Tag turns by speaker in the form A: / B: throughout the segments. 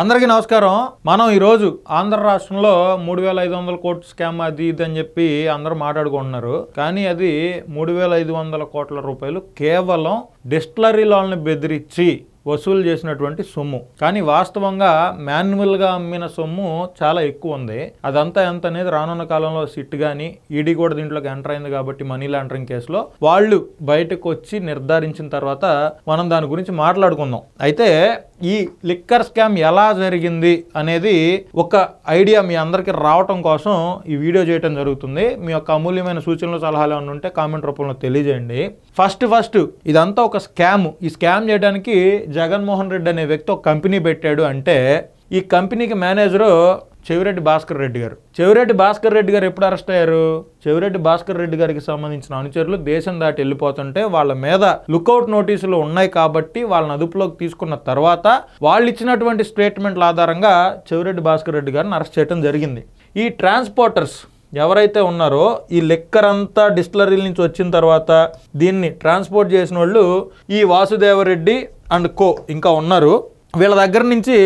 A: అందరికీ నమస్కారం. మనం ఈరోజు ఆంధ్ర రాష్ట్రంలో 3500 కోట్ల స్కామ్ అది ఇది అని చెప్పి అందరూ మాట్లాడుకుంటున్నారు. కానీ అది 3500 కోట్ల రూపాయలు కేవలం డిస్టిలరీలను బెదిరించి వసూలు చేసినటువంటి సొమ్ము. కానీ వాస్తవంగా మాన్యువల్గా అమ్మిన సొమ్ము చాలా ఎక్కువ ఉంది. అదంతా ఎంత అనేది రానున్న కాలంలో సిట్ కానీ ఈడీ కూడా దీంట్లోకి ఎంటర్ అయింది కాబట్టి మనీ లాండరింగ్ కేసులో వాళ్ళు బయటకు వచ్చి నిర్ధారించిన తర్వాత మనం దాని గురించి మాట్లాడుకుందాం. అయితే ఈ లిక్కర్ స్కామ్ ఎలా జరిగింది అనేది ఒక ఐడియా మీ అందరికీ రావటం కోసం ఈ వీడియో చేయడం జరుగుతుంది. మీ యొక్క అమూల్యమైన సూచనలు సలహాలు ఏమైనా ఉంటే కామెంట్ రూపంలో తెలియజేయండి. ఫస్ట్ ఇదంతా ఒక స్కామ్. ఈ స్కామ్ చేయడానికి జగన్మోహన్ రెడ్డి అనే వ్యక్తి ఒక కంపెనీ పెట్టాడు. అంటే ఈ కంపెనీకి మేనేజరు చెవిరెడ్డి భాస్కర్ రెడ్డి గారు. చెవిరెడ్డి భాస్కర్ రెడ్డి గారు ఎప్పుడు అరెస్ట్ అయ్యారు? చెవిరెడ్డి భాస్కర్ రెడ్డి గారికి సంబంధించిన అనుచరులు దేశం దాటి వెళ్ళిపోతుంటే వాళ్ళ మీద లుకౌట్ నోటీసులు ఉన్నాయి కాబట్టి వాళ్ళని అదుపులోకి తీసుకున్న తర్వాత వాళ్ళు ఇచ్చినటువంటి స్టేట్మెంట్ల ఆధారంగా చెవిరెడ్డి భాస్కర్ రెడ్డి గారిని అరెస్ట్ చేయడం జరిగింది. ఈ ట్రాన్స్పోర్టర్స్ ఎవరైతే ఉన్నారో ఈ లిక్కర్ అంతా డిస్టిలరీల నుంచి వచ్చిన తర్వాత దీన్ని ట్రాన్స్పోర్ట్ చేసిన వాళ్ళు ఈ వాసుదేవరెడ్డి అండ్ కో ఇంకా ఉన్నారు. వీళ్ళ దగ్గర నుంచి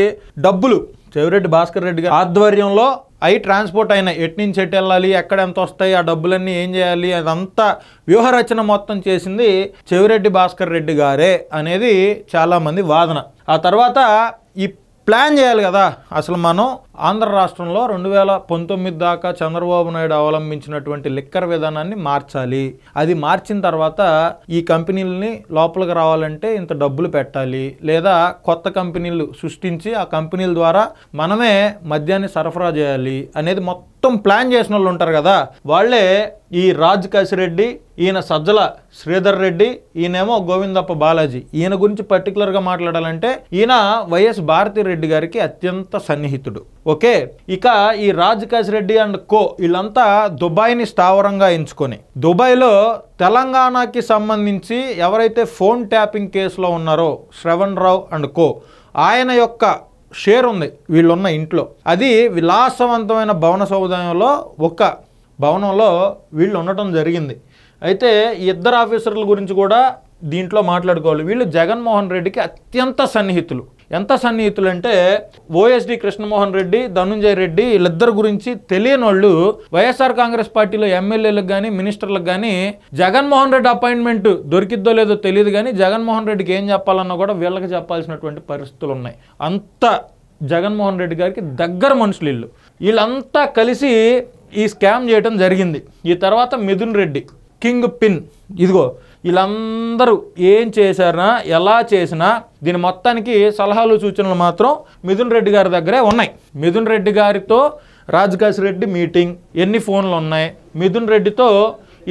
A: డబ్బులు చెవిరెడ్డి భాస్కర్ రెడ్డి గారి ఆధ్వర్యంలో అవి ట్రాన్స్పోర్ట్ అయినా ఎటు నుంచి ఎటు వెళ్ళాలి, ఎక్కడ ఎంత వస్తాయి, ఆ డబ్బులన్నీ ఏం చేయాలి, అదంతా వ్యూహరచన మొత్తం చేసింది చెవిరెడ్డి భాస్కర్ రెడ్డి గారే అనేది చాలామంది వాదన. ఆ తర్వాత ఈ ప్లాన్ చేయాలి కదా. అసలు మనం ఆంధ్ర రాష్ట్రంలో 2019 దాకా చంద్రబాబు నాయుడు అవలంబించినటువంటి లిక్కర్ విధానాన్ని మార్చాలి. అది మార్చిన తర్వాత ఈ కంపెనీలని లోపలికి రావాలంటే ఇంత డబ్బులు పెట్టాలి, లేదా కొత్త కంపెనీలు సృష్టించి ఆ కంపెనీల ద్వారా మనమే మద్యాన్ని సరఫరా చేయాలి అనేది మొత్తం ప్లాన్ చేసిన వాళ్ళు ఉంటారు కదా. వాళ్ళే ఈ రాజ్ కసిరెడ్డి, ఈయన సజ్జల శ్రీధర్ రెడ్డి, ఈయనేమో గోవిందప్ప బాలాజీ. ఈయన గురించి పర్టికులర్గా మాట్లాడాలంటే ఈయన వైఎస్ భారతి రెడ్డి గారికి అత్యంత సన్నిహితుడు. ఓకే, ఇక ఈ రాజ్ కసిరెడ్డి అండ్ కో వీళ్ళంతా దుబాయ్ని స్థావరంగా ఎంచుకొని దుబాయ్లో తెలంగాణకి సంబంధించి ఎవరైతే ఫోన్ ట్యాపింగ్ కేసులో ఉన్నారో శ్రవణ్ రావు అండ్ కో ఆయన యొక్క షేర్ ఉంది వీళ్ళున్న ఇంట్లో. అది విలాసవంతమైన భవన సముదాయంలో ఒక భవనంలో వీళ్ళు ఉండటం జరిగింది. అయితే ఈ ఇద్దరు ఆఫీసర్ల గురించి కూడా దీంట్లో మాట్లాడుకోవాలి. వీళ్ళు జగన్మోహన్ రెడ్డికి అత్యంత సన్నిహితులు. ఎంత సన్నిహితులు అంటే ఓఎస్డి కృష్ణమోహన్ రెడ్డి, ధనుంజయ రెడ్డి వీళ్ళిద్దరు గురించి తెలియని వాళ్ళు వైఎస్ఆర్ కాంగ్రెస్ పార్టీలో ఎమ్మెల్యేలకు కానీ మినిస్టర్లకు కానీ జగన్మోహన్ రెడ్డి అపాయింట్మెంట్ దొరికిద్దో లేదో తెలియదు, కానీ జగన్మోహన్ రెడ్డికి ఏం చెప్పాలన్నా కూడా వీళ్ళకి చెప్పాల్సినటువంటి పరిస్థితులు ఉన్నాయి. అంత జగన్మోహన్ రెడ్డి గారికి దగ్గర మనుషులు వీళ్ళు. వీళ్ళంతా కలిసి ఈ స్కామ్ చేయడం జరిగింది. ఈ తర్వాత మిథున్ రెడ్డి కింగ్ పిన్. ఇదిగో వీళ్ళందరూ ఏం చేశారనా ఎలా చేసినా దీని మొత్తానికి సలహాలు సూచనలు మాత్రం మిథున్ రెడ్డి గారి దగ్గరే ఉన్నాయి. మిథున్ రెడ్డి గారితో రాజ్ రెడ్డి మీటింగ్, ఎన్ని ఫోన్లు ఉన్నాయి, మిథున్ రెడ్డితో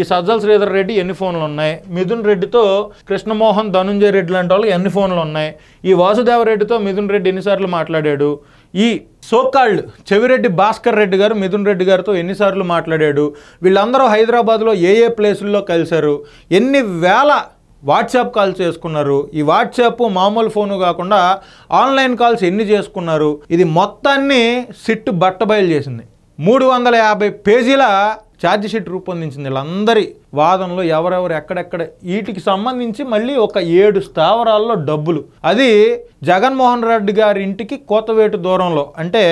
A: ఈ సజ్జల శ్రీధర్ రెడ్డి ఎన్ని ఫోన్లు ఉన్నాయి, మిథున్ రెడ్డితో కృష్ణమోహన్ ధనుంజయ రెడ్డి లాంటి వాళ్ళు ఎన్ని ఫోన్లు ఉన్నాయి, ఈ వాసుదేవరెడ్డితో మిథున్ రెడ్డి ఎన్నిసార్లు మాట్లాడాడు, ఈ సోకాల్డ్ చెవిరెడ్డి భాస్కర్ రెడ్డి గారు మిథున్ రెడ్డి గారితో ఎన్నిసార్లు మాట్లాడాడు, వీళ్ళందరూ హైదరాబాద్లో ఏ ప్లేసుల్లో కలిశారు, ఎన్ని వేల వాట్సాప్ కాల్స్ చేసుకున్నారు, ఈ వాట్సాప్ మామూలు ఫోను కాకుండా ఆన్లైన్ కాల్స్ ఎన్ని చేసుకున్నారు, ఇది మొత్తాన్ని సిట్ బట్టబయలు చేసింది. 350 పేజీల ఛార్జ్ షీట్ రూపొందించింది. వీళ్ళందరి వాదనలో ఎవరెవరు ఎక్కడెక్కడ వీటికి సంబంధించి మళ్ళీ ఒక 7 స్థావరాల్లో డబ్బులు. అది జగన్మోహన్ రెడ్డి గారి ఇంటికి కోతవేటు దూరంలో, అంటే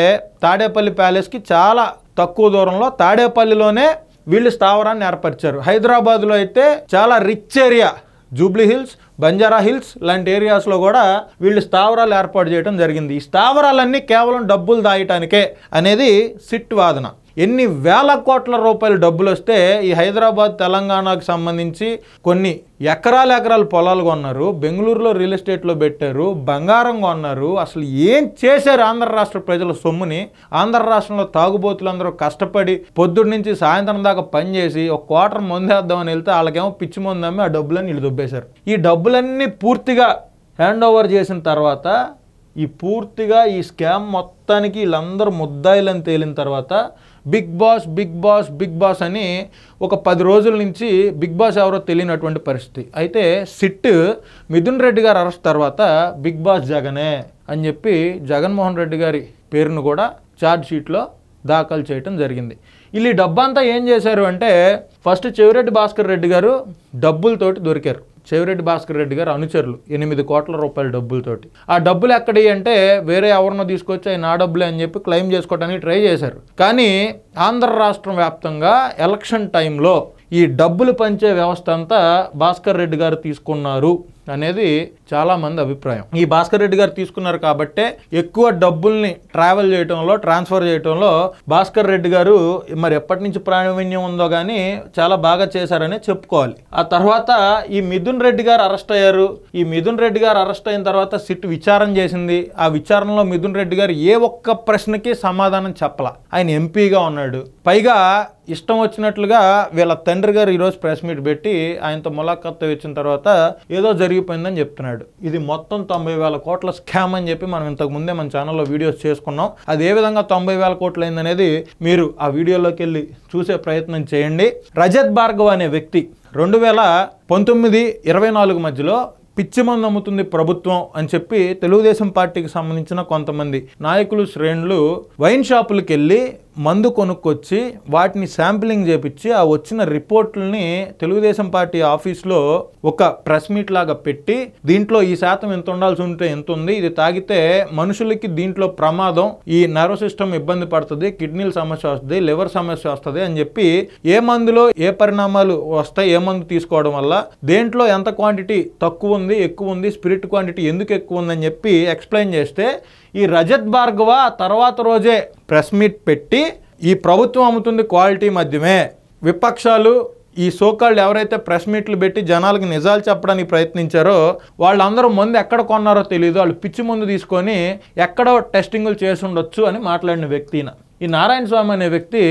A: తాడేపల్లి ప్యాలెస్కి చాలా తక్కువ దూరంలో తాడేపల్లిలోనే వీళ్ళు స్థావరాన్ని ఏర్పరిచారు. హైదరాబాద్లో అయితే చాలా rich area Jubilee hills, Banjara hills లాంటి ఏరియాస్లో కూడా వీళ్ళు స్థావరాలు ఏర్పాటు చేయడం జరిగింది. ఈ స్థావరాలన్నీ కేవలం డబ్బులు దాయటానికే అనేది సిట్ వాదన. ఎన్ని వేల కోట్ల రూపాయల డబ్బులు వస్తే ఈ హైదరాబాద్ తెలంగాణకు సంబంధించి కొన్ని ఎకరాల పొలాలు కొన్నారు, బెంగళూరులో రియల్ ఎస్టేట్లో పెట్టారు, బంగారం కొన్నారు. అసలు ఏం చేశారు ఆంధ్ర రాష్ట్ర ప్రజల సొమ్ముని? ఆంధ్ర రాష్ట్రంలో తాగుబోతులందరూ కష్టపడి పొద్దున్న నుంచి సాయంత్రం దాకా పనిచేసి ఒక క్వార్టర్ మందేద్దామని వెళ్తే వాళ్ళకేమో పిచ్చి మందు అమ్మి ఆ డబ్బులన్నీ వీళ్ళు దొబ్బేశారు. ఈ డబ్బులన్నీ పూర్తిగా హ్యాండ్ ఓవర్ చేసిన తర్వాత పూర్తిగా ఈ స్కామ్ మొత్తానికి వీళ్ళందరూ ముద్దాయిలని తేలిన తర్వాత బిగ్ బాస్ అని ఒక 10 రోజుల నుంచి బిగ్ బాస్ ఎవరో తెలియనటువంటి పరిస్థితి. అయితే సిట్ మిథున్ రెడ్డి గారు అరెస్ట్ తర్వాత బిగ్ బాస్ జగనే అని చెప్పి జగన్మోహన్ రెడ్డి గారి పేరును కూడా ఛార్జ్ షీట్లో దాఖలు చేయటం జరిగింది. వీళ్ళు డబ్బంతా ఏం చేశారు అంటే ఫస్ట్ చెవిరెడ్డి భాస్కర్ రెడ్డి గారు డబ్బులతోటి దొరికారు. చెవిరెడ్డి భాస్కర్ రెడ్డి గారు అనుచరులు 8 కోట్ల రూపాయల డబ్బులతోటి. ఆ డబ్బులు ఎక్కడి అంటే వేరే ఎవరినో తీసుకొచ్చి అవి నా డబ్బులే అని చెప్పి క్లెయిమ్ చేసుకోవడానికి ట్రై చేశారు. కానీ ఆంధ్ర రాష్ట్రం వ్యాప్తంగా ఎలక్షన్ టైంలో ఈ డబ్బులు పంచే వ్యవస్థ అంతా భాస్కర్ రెడ్డి గారు తీసుకున్నారు అనేది చాలామంది అభిప్రాయం. ఈ భాస్కర్ రెడ్డి గారు తీసుకున్నారు కాబట్టే ఎక్కువ డబ్బుల్ని ట్రావెల్ చేయడంలో, ట్రాన్స్ఫర్ చేయడంలో భాస్కర్ రెడ్డి గారు మరి ఎప్పటి నుంచి ప్రావీణ్యం ఉందో కానీ చాలా బాగా చేశారని చెప్పుకోవాలి. ఆ తర్వాత ఈ మిథున్ రెడ్డి గారు అరెస్ట్ అయ్యారు. ఈ మిథున్ రెడ్డి గారు అరెస్ట్ అయిన తర్వాత సిట్ విచారణ చేసింది. ఆ విచారణలో మిథున్ రెడ్డి గారు ఏ ఒక్క ప్రశ్నకి సమాధానం చెప్పలా. ఆయన ఎంపీగా ఉన్నాడు. పైగా ఇష్టం వచ్చినట్లుగా వీళ్ళ తండ్రి గారు ఈరోజు ప్రెస్ మీట్ పెట్టి ఆయనతో ములాఖాత్ ఇచ్చిన తర్వాత ఏదో జరిగిపోయిందని చెప్తున్నాడు. ఇది మొత్తం 90,000 కోట్ల స్కామ్ అని చెప్పి మనం ఇంతకు ముందే మన ఛానల్లో వీడియోస్ చేసుకున్నాం. అది ఏ విధంగా 90,000 కోట్లు అయిందనేది మీరు ఆ వీడియోలోకి వెళ్ళి చూసే ప్రయత్నం చేయండి. రజత్ భార్గవ్ అనే వ్యక్తి 2019-24 మధ్యలో పిచ్చి మందు అమ్ముతుంది ప్రభుత్వం అని చెప్పి తెలుగుదేశం పార్టీకి సంబంధించిన కొంతమంది నాయకులు, శ్రేణులు వైన్ షాపులకు వెళ్ళి మందు కొనుక్కొచ్చి వాటిని శాంపిలింగ్ చేపించి ఆ వచ్చిన రిపోర్టుల్ని తెలుగుదేశం పార్టీ ఆఫీస్లో ఒక ప్రెస్ మీట్ లాగా పెట్టి దీంట్లో ఈ శాతం ఎంత ఉండాల్సి ఉంటే ఎంత ఉంది, ఇది తాగితే మనుషులకి దీంట్లో ప్రమాదం, ఈ నర్వ్ సిస్టమ్ ఇబ్బంది పడుతుంది, కిడ్నీల సమస్య వస్తుంది, లివర్ సమస్య వస్తుంది అని చెప్పి ఏ మందులో ఏ పరిణామాలు వస్తాయి, ఏ మందు తీసుకోవడం వల్ల దేంట్లో ఎంత క్వాంటిటీ తక్కువ ఉంది, ఎక్కువ ఉంది, స్పిరిట్ క్వాంటిటీ ఎందుకు ఎక్కువ ఉందని చెప్పి ఎక్స్ప్లెయిన్ చేస్తే ఈ రజత్ భార్గవ తర్వాత రోజే ప్రెస్ మీట్ పెట్టి ఈ ప్రభుత్వం అమ్ముతుంది క్వాలిటీ మద్యమే, విపక్షాలు ఈ సోకాళ్ళు ఎవరైతే ప్రెస్ మీట్లు పెట్టి జనాలకు నిజాలు చెప్పడానికి ప్రయత్నించారో వాళ్ళందరూ మందు ఎక్కడ కొన్నారో తెలియదు, వాళ్ళు పిచ్చి మందు తీసుకొని ఎక్కడో టెస్టింగులు చేసి ఉండొచ్చు అని మాట్లాడిన వ్యక్తిన ఈ నారాయణ స్వామి అనే వ్యక్తి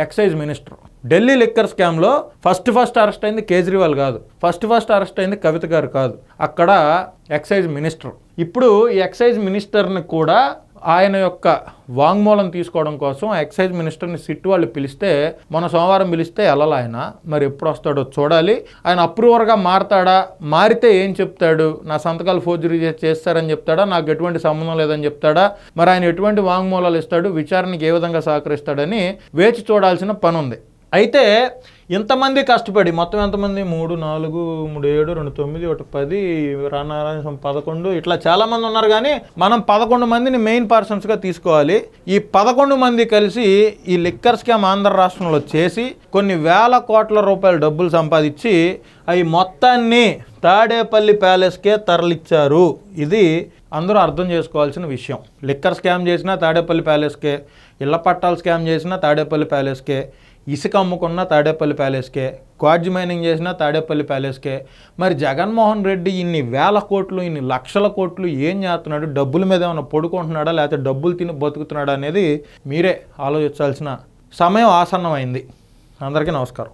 A: ఎక్సైజ్ మినిస్టర్. ఢిల్లీ లిక్కర్ స్కామ్లో ఫస్ట్ అరెస్ట్ అయింది కేజ్రీవాల్ కాదు, ఫస్ట్ అరెస్ట్ అయింది కవిత గారు కాదు, అక్కడ ఎక్సైజ్ మినిస్టర్. ఇప్పుడు ఈ ఎక్సైజ్ మినిస్టర్ని కూడా ఆయన యొక్క వాంగ్మూలం తీసుకోవడం కోసం ఎక్సైజ్ మినిస్టర్ని సిట్ వాళ్ళు పిలిస్తే మొన్న సోమవారం పిలిస్తే వెళ్ళాలి. ఆయన మరి ఎప్పుడు వస్తాడో చూడాలి. ఆయన అప్రూవర్గా మారతాడా, మారితే ఏం చెప్తాడు, నా సంతకాలు ఫోర్జరీ చేస్తారని చెప్తాడా, నాకు ఎటువంటి సంబంధం లేదని చెప్తాడా, మరి ఆయన ఎటువంటి వాంగ్మూలాలు ఇస్తాడు, విచారణకి ఏ విధంగా సహకరిస్తాడని వేచి చూడాల్సిన పని ఉంది. అయితే ఇంతమంది కష్టపడి మొత్తం ఎంతమంది 3, 4, 3, 7, 2, 9, 1, 10, 11 ఇట్లా చాలామంది ఉన్నారు. కానీ మనం 11 మందిని మెయిన్ పర్సన్స్గా తీసుకోవాలి. ఈ 11 మంది కలిసి ఈ లిక్కర్ స్కామ్ ఆంధ్ర రాష్ట్రంలో చేసి కొన్ని వేల కోట్ల రూపాయల డబ్బులు సంపాదించి అవి మొత్తాన్ని తాడేపల్లి ప్యాలెస్కే తరలిచ్చారు. ఇది అందరూ అర్థం చేసుకోవాల్సిన విషయం. లిక్కర్ స్కామ్ చేసినా తాడేపల్లి ప్యాలెస్కే, ఇళ్ల పట్టాల స్కామ్ చేసినా తాడేపల్లి ప్యాలెస్కే, ఇసుక అమ్ముకున్న తాడేపల్లి ప్యాలెస్కే, క్వార్జ్ మైనింగ్ చేసిన తాడేపల్లి ప్యాలెస్కే. మరి జగన్మోహన్ రెడ్డి ఇన్ని వేల కోట్లు, ఇన్ని లక్షల కోట్లు ఏం చేస్తున్నాడు, డబ్బుల మీద ఏమైనా పడుకుంటున్నాడా లేకపోతే డబ్బులు తిని బతుకుతున్నాడా అనేది మీరే ఆలోచించాల్సిన సమయం ఆసన్నమైంది. అందరికీ నమస్కారం.